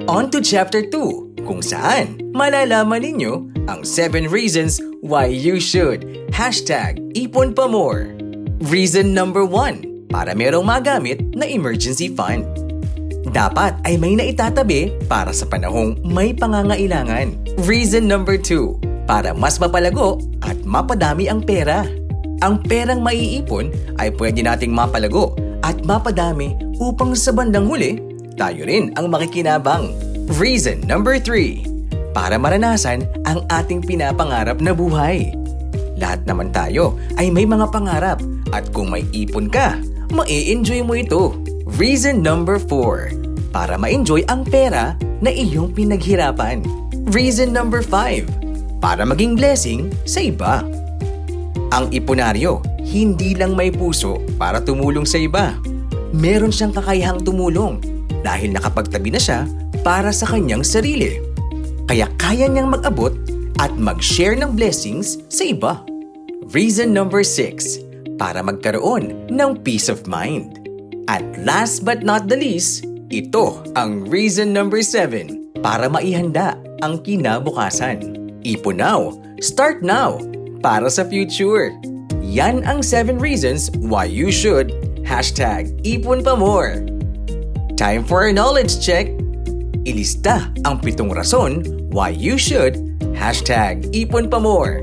On to Chapter 2, kung saan malalaman ninyo ang 7 reasons why you should #ipon pa more. Reason number 1, para merong magamit na emergency fund. Dapat ay may naitatabi para sa panahong may pangangailangan. Reason number 2, para mas mapalago at mapadami ang pera. Ang perang maiipon ay pwede nating mapalago at mapadami upang sa bandang huli, tayo rin ang makikinabang. Reason number 3, para maranasan ang ating pinapangarap na buhay. Lahat naman tayo ay may mga pangarap at kung may ipon ka, ma-enjoy mo ito. Reason number 4, para ma-enjoy ang pera na iyong pinaghirapan. Reason number 5, para maging blessing sa iba. Ang iponaryo, hindi lang may puso para tumulong sa iba. Meron siyang kakayahang tumulong dahil nakapagtabi na siya para sa kanyang sarili. Kaya kaya niyang mag-abot at mag-share ng blessings sa iba. Reason number 6, para magkaroon ng peace of mind. At last but not the least, ito ang reason number 7, para maihanda ang kinabukasan. Ipon now, start now, para sa future. Yan ang 7 reasons why you should #ipon pa more. Time for a knowledge check. Ilista ang 7 rason why you should #ipon pa more.